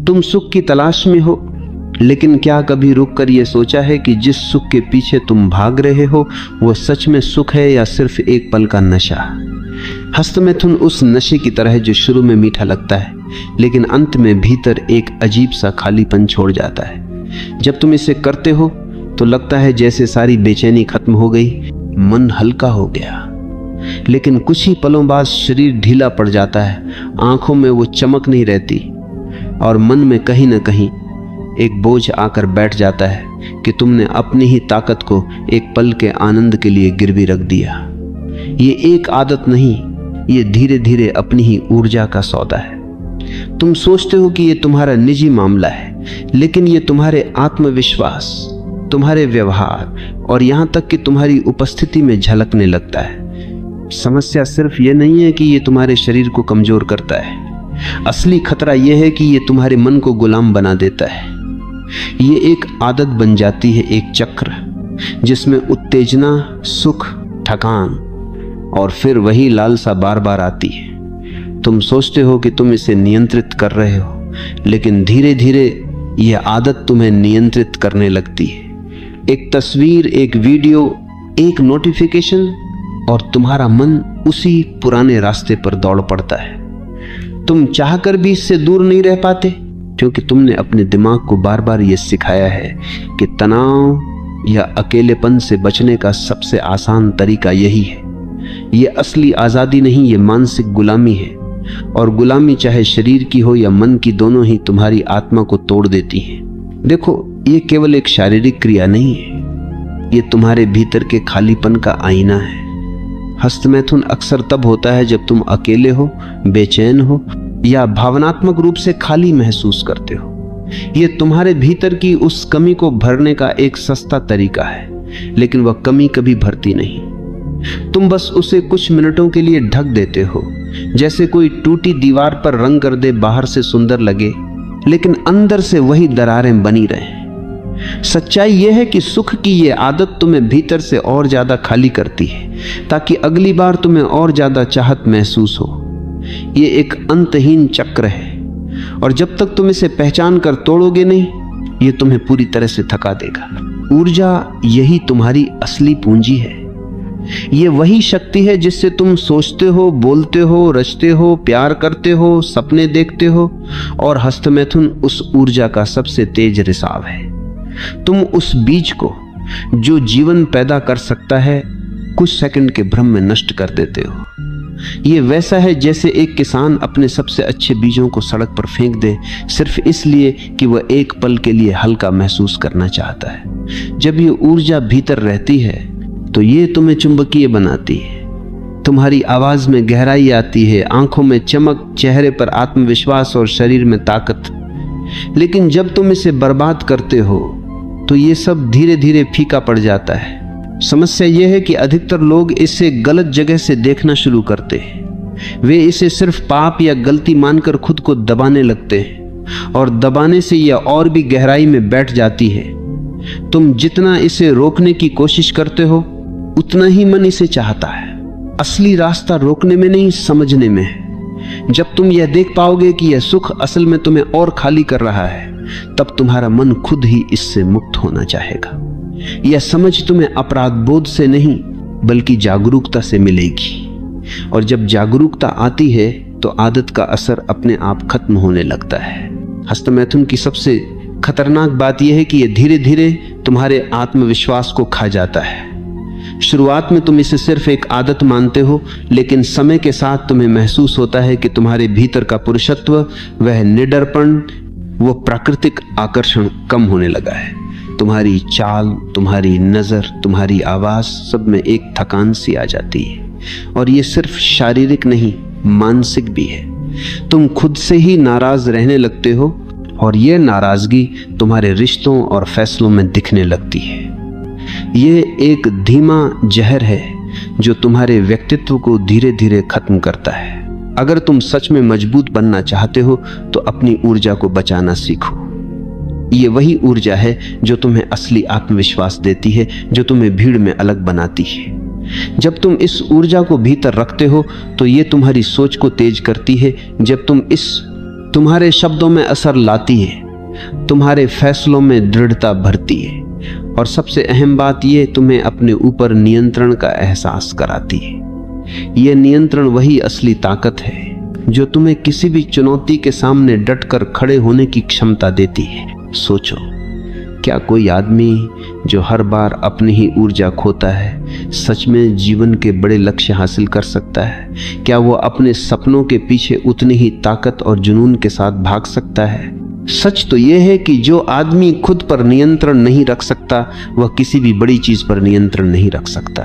तुम सुख की तलाश में हो, लेकिन क्या कभी रुककर यह सोचा है कि जिस सुख के पीछे तुम भाग रहे हो वो सच में सुख है या सिर्फ एक पल का नशा? हस्तमैथुन उस नशे की तरह है जो शुरू में मीठा लगता है, लेकिन अंत में भीतर एक अजीब सा खालीपन छोड़ जाता है। जब तुम इसे करते हो तो लगता है जैसे सारी बेचैनी खत्म हो गई, मन हल्का हो गया। लेकिन कुछ ही पलों बाद शरीर ढीला पड़ जाता है, आंखों में वो चमक नहीं रहती और मन में कहीं ना कहीं एक बोझ आकर बैठ जाता है कि तुमने अपनी ही ताकत को एक पल के आनंद के लिए गिरवी रख दिया। ये एक आदत नहीं, ये धीरे धीरे अपनी ही ऊर्जा का सौदा है। तुम सोचते हो कि ये तुम्हारा निजी मामला है, लेकिन ये तुम्हारे आत्मविश्वास, तुम्हारे व्यवहार और यहाँ तक कि तुम्हारी उपस्थिति में झलकने लगता है। समस्या सिर्फ ये नहीं है कि ये तुम्हारे शरीर को कमजोर करता है, असली खतरा यह है कि ये तुम्हारे मन को गुलाम बना देता है। ये एक आदत बन जाती है, एक चक्र जिसमें उत्तेजना, सुख, थकान और फिर वही लालसा बार बार आती है। तुम सोचते हो कि तुम इसे नियंत्रित कर रहे हो, लेकिन धीरे धीरे यह आदत तुम्हें नियंत्रित करने लगती है। एक तस्वीर, एक वीडियो, एक नोटिफिकेशन और तुम्हारा मन उसी पुराने रास्ते पर दौड़ पड़ता है। तुम चाहकर भी इससे दूर नहीं रह पाते, क्योंकि तुमने अपने दिमाग को बार बार ये सिखाया है कि तनाव या अकेलेपन से बचने का सबसे आसान तरीका यही है। ये असली आज़ादी नहीं, ये मानसिक गुलामी है, और गुलामी चाहे शरीर की हो या मन की, दोनों ही तुम्हारी आत्मा को तोड़ देती है। देखो, ये केवल एक शारीरिक क्रिया नहीं है, ये तुम्हारे भीतर के खालीपन का आईना है। हस्तमैथुन अक्सर तब होता है जब तुम अकेले हो, बेचैन हो या भावनात्मक रूप से खाली महसूस करते हो। ये तुम्हारे भीतर की उस कमी को भरने का एक सस्ता तरीका है, लेकिन वह कमी कभी भरती नहीं। तुम बस उसे कुछ मिनटों के लिए ढक देते हो, जैसे कोई टूटी दीवार पर रंग कर दे, बाहर से सुंदर लगे लेकिन अंदर से वही दरारें बनी रहें। सच्चाई यह है कि सुख की यह आदत तुम्हें भीतर से और ज्यादा खाली करती है, ताकि अगली बार तुम्हें और ज्यादा चाहत महसूस हो। ये एक अंतहीन चक्र है, और जब तक तुम इसे पहचान कर तोड़ोगे नहीं, ये तुम्हें पूरी तरह से थका देगा। ऊर्जा यही तुम्हारी असली पूंजी है। ये वही शक्ति है जिससे तुम सोचते हो, बोलते हो, रचते हो, प्यार करते हो, सपने देखते हो, और हस्तमैथुन उस ऊर्जा का सबसे तेज रिसाव है। तुम उस बीज को जो जीवन पैदा कर सकता है, कुछ सेकंड के भ्रम में नष्ट कर देते हो। ये वैसा है जैसे एक किसान अपने सबसे अच्छे बीजों को सड़क पर फेंक दे, सिर्फ इसलिए कि वह एक पल के लिए हल्का महसूस करना चाहता है। जब ये ऊर्जा भीतर रहती है तो ये तुम्हें चुंबकीय बनाती है, तुम्हारी आवाज में गहराई आती है, आंखों में चमक, चेहरे पर आत्मविश्वास और शरीर में ताकत। लेकिन जब तुम इसे बर्बाद करते हो तो ये सब धीरे धीरे फीका पड़ जाता है। समस्या यह है कि अधिकतर लोग इसे गलत जगह से देखना शुरू करते हैं। वे इसे सिर्फ पाप या गलती मानकर खुद को दबाने लगते हैं, और दबाने से यह और भी गहराई में बैठ जाती है। तुम जितना इसे रोकने की कोशिश करते हो, उतना ही मन इसे चाहता है। असली रास्ता रोकने में नहीं, समझने में है। जब तुम यह देख पाओगे कि यह सुख असल में तुम्हें और खाली कर रहा है, तब तुम्हारा मन खुद ही इससे मुक्त होना चाहेगा। यह समझ तुम्हें अपराध बोध से नहीं, बल्कि जागरूकता से मिलेगी, और जब जागरूकता आती है तो आदत का असर अपने आप खत्म होने लगता है। हस्तमैथुन की सबसे खतरनाक बात यह है कि यह धीरे धीरे तुम्हारे आत्मविश्वास को खा जाता है। शुरुआत में तुम इसे सिर्फ एक आदत मानते हो, लेकिन समय के साथ तुम्हें महसूस होता है कि तुम्हारे भीतर का पुरुषत्व, वह निडरपन, वो प्राकृतिक आकर्षण कम होने लगा है। तुम्हारी चाल, तुम्हारी नजर, तुम्हारी आवाज, सब में एक थकान सी आ जाती है, और ये सिर्फ शारीरिक नहीं, मानसिक भी है। तुम खुद से ही नाराज रहने लगते हो, और ये नाराजगी तुम्हारे रिश्तों और फैसलों में दिखने लगती है। ये एक धीमा जहर है जो तुम्हारे व्यक्तित्व को धीरे धीरे खत्म करता है। अगर तुम सच में मजबूत बनना चाहते हो तो अपनी ऊर्जा को बचाना सीखो। ये वही ऊर्जा है जो तुम्हें असली आत्मविश्वास देती है, जो तुम्हें भीड़ में अलग बनाती है। जब तुम इस ऊर्जा को भीतर रखते हो तो ये तुम्हारी सोच को तेज करती है। जब तुम इस तुम्हारे शब्दों में असर लाती है, तुम्हारे फैसलों में दृढ़ता भरती है, और सबसे अहम बात यह तुम्हें अपने ऊपर नियंत्रण का एहसास कराती है। यह नियंत्रण वही असली ताकत है जो तुम्हें किसी भी चुनौती के सामने डटकर खड़े होने की क्षमता देती है। सोचो, क्या कोई आदमी जो हर बार अपनी ही ऊर्जा खोता है सच में जीवन के बड़े लक्ष्य हासिल कर सकता है? क्या वो अपने सपनों के पीछे उतनी ही ताकत और जुनून के साथ भाग सकता है? सच तो यह है कि जो आदमी खुद पर नियंत्रण नहीं रख सकता वह किसी भी बड़ी चीज पर नियंत्रण नहीं रख सकता।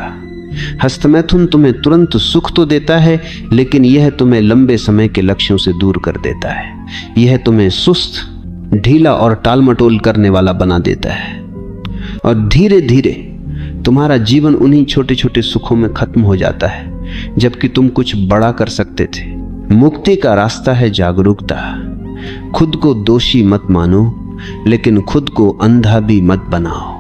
हस्तमैथुन तुम्हें तुरंत सुख तो देता है, लेकिन यह तुम्हें लंबे समय के लक्ष्यों से दूर कर देता है। यह तुम्हें सुस्त, ढीला और टालमटोल करने वाला बना देता है, और धीरे धीरे तुम्हारा जीवन उन्हीं छोटे छोटे सुखों में खत्म हो जाता है, जबकि तुम कुछ बड़ा कर सकते थे। मुक्ति का रास्ता है जागरूकता। खुद को दोषी मत मानो, लेकिन खुद को अंधा भी मत बनाओ।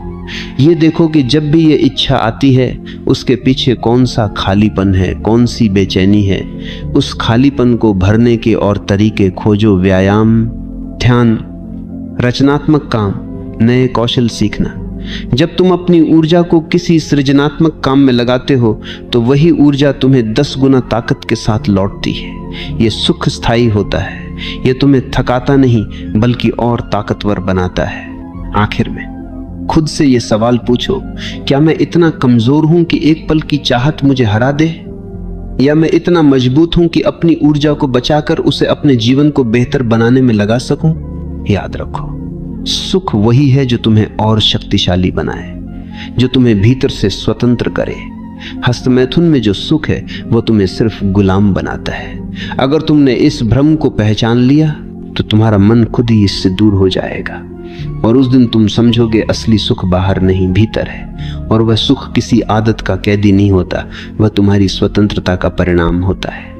ये देखो कि जब भी ये इच्छा आती है उसके पीछे कौन सा खालीपन है, कौन सी बेचैनी है। उस खालीपन को भरने के और तरीके खोजो। व्यायाम, ध्यान, रचनात्मक काम, नए कौशल सीखना। जब तुम अपनी ऊर्जा को किसी सृजनात्मक काम में लगाते हो तो वही ऊर्जा तुम्हें 10 गुना ताकत के साथ लौटती है। ये सुख स्थायी होता है। ये तुम्हें थकाता नहीं बल्कि और ताकतवर बनाता है। आखिर में खुद से ये सवाल पूछो, क्या मैं इतना कमजोर हूं कि एक पल की चाहत मुझे हरा दे, या मैं इतना मजबूत हूं कि अपनी ऊर्जा को बचाकर उसे अपने जीवन को बेहतर बनाने में लगा सकूं? याद रखो, सुख वही है जो तुम्हें और शक्तिशाली बनाए, जो तुम्हें भीतर से स्वतंत्र करे। हस्तमैथुन में जो सुख है वो तुम्हें सिर्फ गुलाम बनाता है। अगर तुमने इस भ्रम को पहचान लिया तो तुम्हारा मन खुद ही इससे दूर हो जाएगा, और उस दिन तुम समझोगे असली सुख बाहर नहीं भीतर है। और वह सुख किसी आदत का कैदी नहीं होता, वह तुम्हारी स्वतंत्रता का परिणाम होता है।